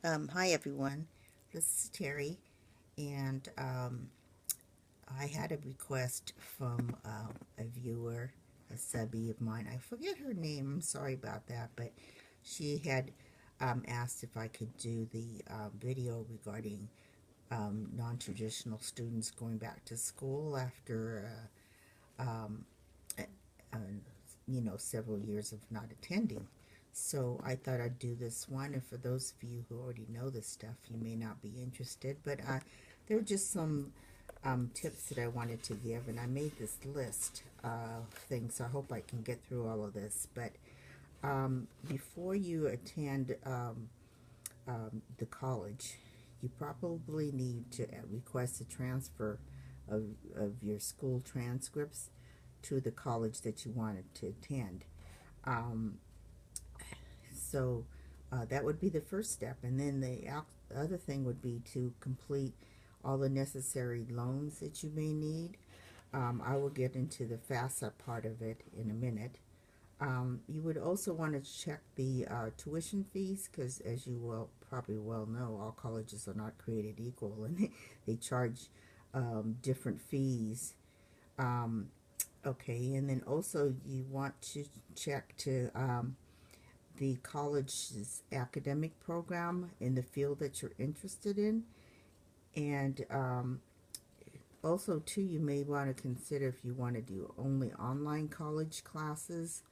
Hi everyone, this is Terry, and I had a request from a viewer, a subby of mine. I forget her name, I'm sorry about that, but she had asked if I could do the video regarding non traditional students going back to school after, uh, uh, several years of not attending. So I thought I'd do this one, and for those of you who already know this stuff, you may not be interested, but there are just some tips that I wanted to give, and I made this list of things. So I hope I can get through all of this. But before you attend the college, you probably need to request a transfer of, of your school transcripts to the college that you wanted to attend. Um, so that would be the first step. And then the other thing would be to complete all the necessary loans that you may need. I will get into the FAFSA part of it in a minute. You would also want to check the tuition fees because, as you will probably well know, all colleges are not created equal and they charge different fees. Um, okay, and then also you want to check to the college's academic program in the field that you're interested in. And also, too, you may want to consider if you want to do only online college classes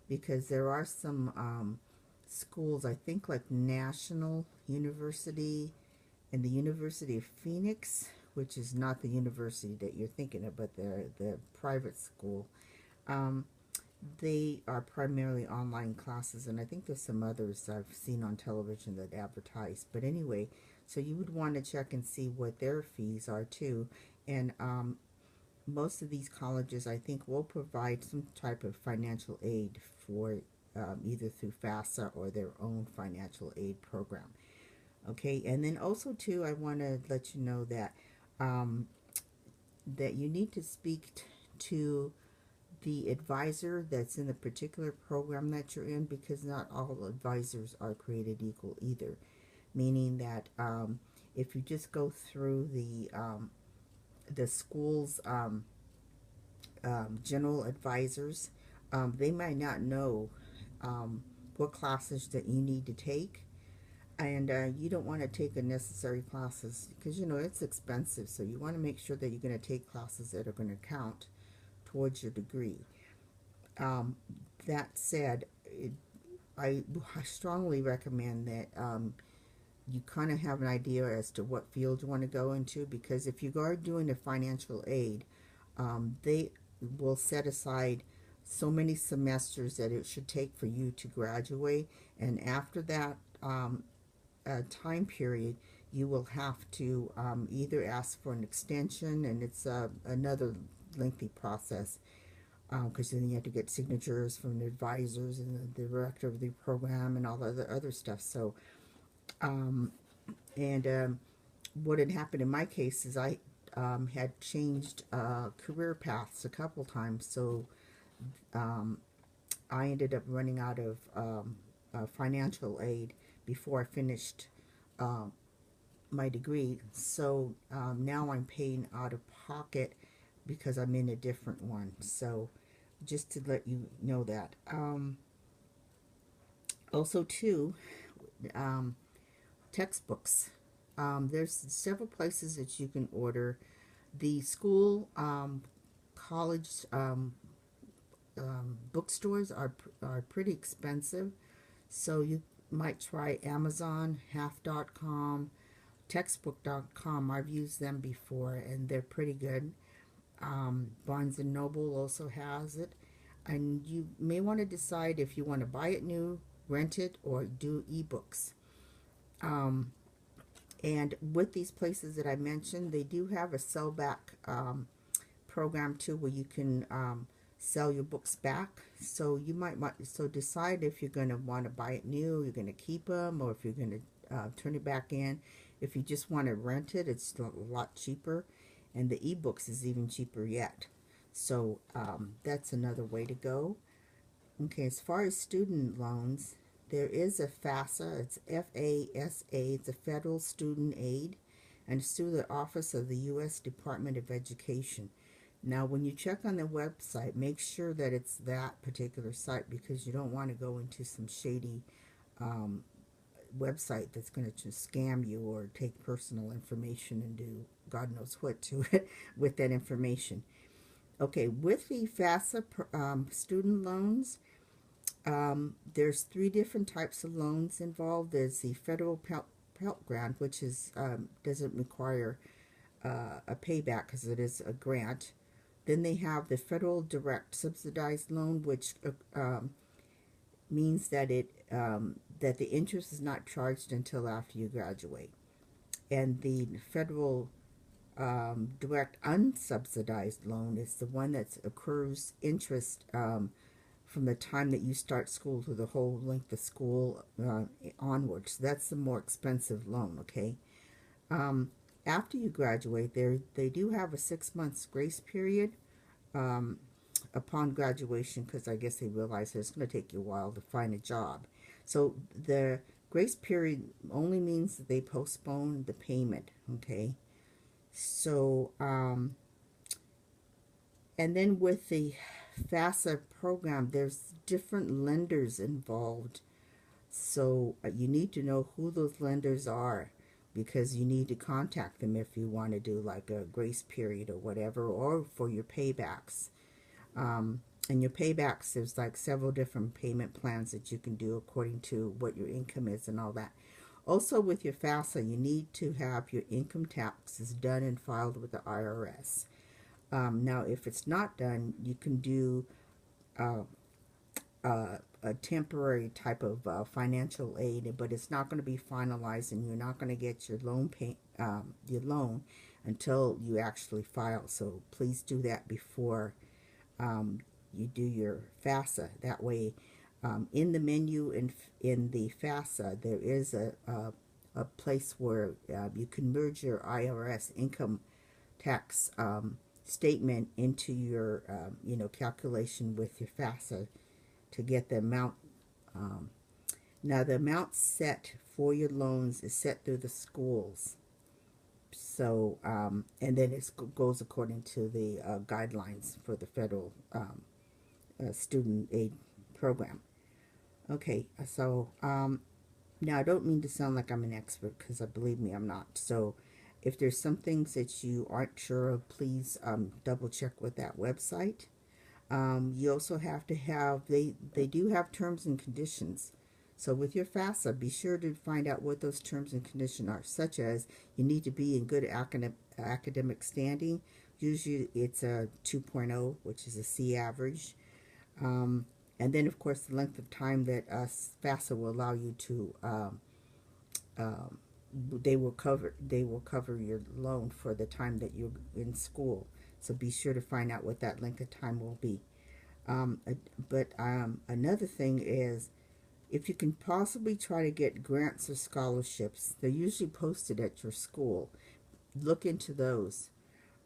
because there are some schools, I think, like National University and the University of Phoenix, which is not the university that you're thinking of, but the private school. Um, they are primarily online classes, and I think there's some others I've seen on television that advertise. But anyway, so you would want to check and see what their fees are too. And most of these colleges, I think, will provide some type of financial aid for either through FAFSA or their own financial aid program. Okay, and then also too, I want to let you know um, that you need to speak to the advisor that's in the particular program that you're in because not all advisors are created equal either. Meaning that if you just go through the school's general advisors, they might not know um, what classes that you need to take. And you don't want to take unnecessary classes because it's expensive. So you want to make sure that you're going to take classes that are going to count towards your degree. Um, that said, I strongly recommend that you kind of have an idea as to what field you want to go into because if you are doing a financial aid, they will set aside so many semesters that it should take for you to graduate, and after that time period, you will have to either ask for an extension, and it's another lengthy process because then you have to get signatures from the advisors and the director of the program and all the other stuff. So, um, and what had happened in my case is I had changed career paths a couple times. So um, I ended up running out of financial aid before I finished um, my degree. So now I'm paying out of pocket because I'm in a different one. So just to let you know that. Also, too, um, textbooks. There's several places that you can order. The school, college bookstores are pretty expensive, so you might try Amazon, Half.com, Textbook.com. I've used them before, and they're pretty good. Barnes and Noble also has it, and you may want to decide if you want to buy it new, rent it, or do ebooks. Um, and with these places that I mentioned, they do have a sellback program too, where you can sell your books back. So you might want so decide if you're going to want to buy it new, you're going to keep them, or if you're going to turn it back in. If you just want to rent it, it's a lot cheaper, and the ebooks is even cheaper yet. So that's another way to go. Okay, as far as student loans, there is a FASA. It's FASA. It's a Federal Student Aid, and it's through the Office of the U.S. Department of Education. Now, when you check on the website, make sure that it's that particular site, because you don't want to go into some shady website that's going to just scam you or take personal information and do God knows what to it with that information. Okay, with the FAFSA student loans, there's 3 different types of loans involved. There's the federal Pell Grant, which is doesn't require a payback because it is a grant. Then they have the federal direct subsidized loan, which means that that the interest is not charged until after you graduate. And the federal direct unsubsidized loan is the one that accrues interest from the time that you start school to the whole length of school onwards. So that's the more expensive loan, okay? After you graduate, they do have a 6 months grace period upon graduation, because I guess they realize that it's going to take you a while to find a job. So the grace period only means that they postpone the payment, okay? So, and then with the FAFSA program, there's different lenders involved. So you need to know who those lenders are, because you need to contact them if you want to do like a grace period or whatever, or for your paybacks. And your paybacks, there's like several different payment plans that you can do according to what your income is and all that. Also, with your FAFSA, you need to have your income taxes done and filed with the IRS. Now, if it's not done, you can do a temporary type of financial aid, but it's not going to be finalized, and you're not going to get your loan until you actually file. So please do that before you do your FAFSA. That way, in the menu in the FAFSA, there is a place where you can merge your IRS income tax statement into your calculation with your FAFSA to get the amount. Now, the amount set for your loans is set through the schools. So, and then it goes according to the guidelines for the federal student aid program. Okay, so now I don't mean to sound like I'm an expert, because believe me, I'm not. So if there's some things that you aren't sure of, please double check with that website. You also have to have, they do have terms and conditions. So with your FAFSA, be sure to find out what those terms and conditions are, such as you need to be in good academic standing. Usually it's a 2.0, which is a C average. And then, of course, the length of time that FAFSA will allow you to, they will cover your loan for the time that you're in school. So be sure to find out what that length of time will be. But another thing is, if you can possibly try to get grants or scholarships, they're usually posted at your school. Look into those.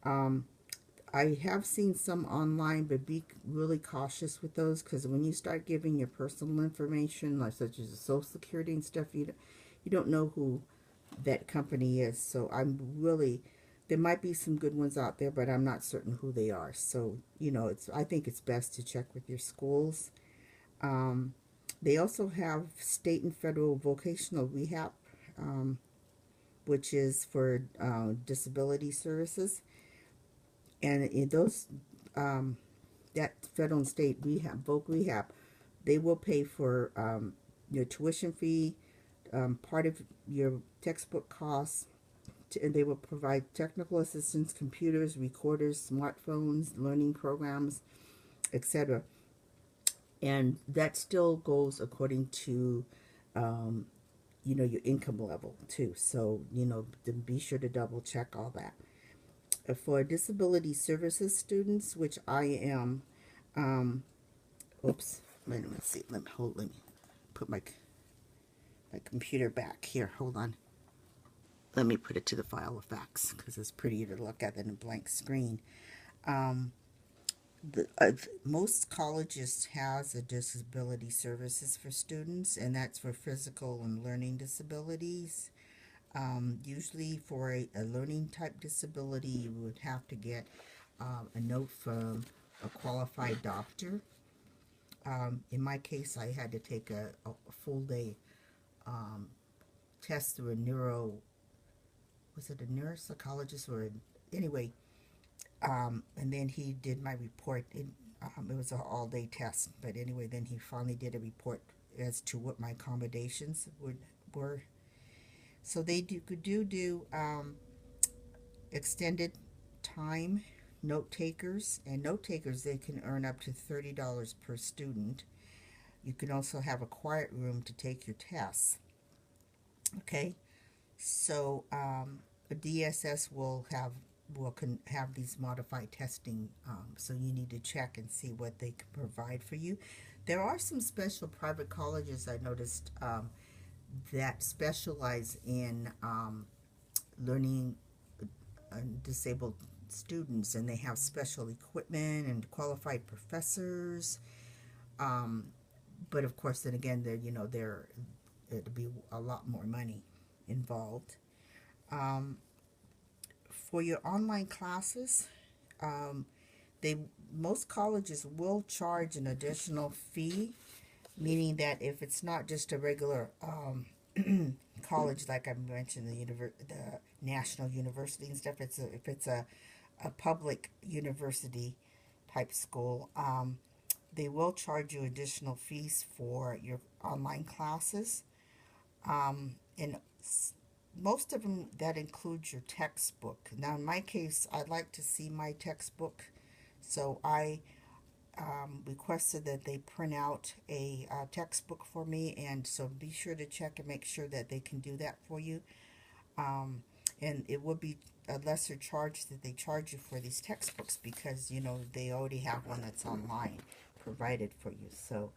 I have seen some online, but be really cautious with those, because when you start giving your personal information, like such as Social Security and stuff, you don't know who that company is. So there might be some good ones out there, but I'm not certain who they are. So I think it's best to check with your schools. They also have state and federal vocational rehab, which is for disability services. And in those, that federal and state rehab, voc rehab, they will pay for your tuition fee, part of your textbook costs, and they will provide technical assistance, computers, recorders, smartphones, learning programs, etc. And that still goes according to, your income level too. So, be sure to double check all that. For disability services students, which I am, oops, let me put my computer back here. Hold on. Let me put it to the file of facts, because it's prettier to look at than a blank screen. most colleges has a disability services for students, and that's for physical and learning disabilities. Usually for a learning type disability, you would have to get a note from a qualified doctor. In my case, I had to take a full day test through a was it a neuropsychologist or anyway, and then he did my report. It was an all day test, but anyway, then he finally did a report as to what my accommodations were. So they do extended time note takers, and note takers, they can earn up to $30 per student. You can also have a quiet room to take your tests. Okay, so a DSS can have these modified testing, so you need to check and see what they can provide for you. There are some special private colleges I noticed that specialize in learning disabled students, and they have special equipment and qualified professors. But of course, then again, it'd be a lot more money involved. For your online classes, um, they most colleges will charge an additional fee, meaning that if it's not just a regular college, like I mentioned, the national university and stuff, if it's a public university type school, they will charge you additional fees for your online classes. And most of them, that includes your textbook. Now, in my case, I'd like to see my textbook, so I requested that they print out a textbook for me, and so be sure to check and make sure that they can do that for you. And it would be a lesser charge that they charge you for these textbooks, because they already have one that's online provided for you. So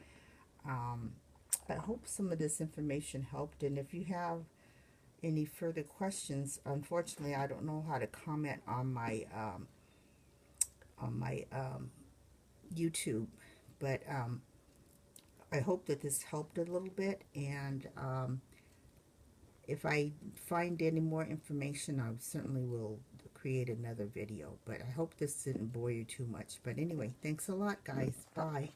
I hope some of this information helped, and if you have any further questions, unfortunately I don't know how to comment on my YouTube, but I hope that this helped a little bit, and if I find any more information, I certainly will create another video. But I hope this didn't bore you too much. But anyway, thanks a lot, guys. Bye.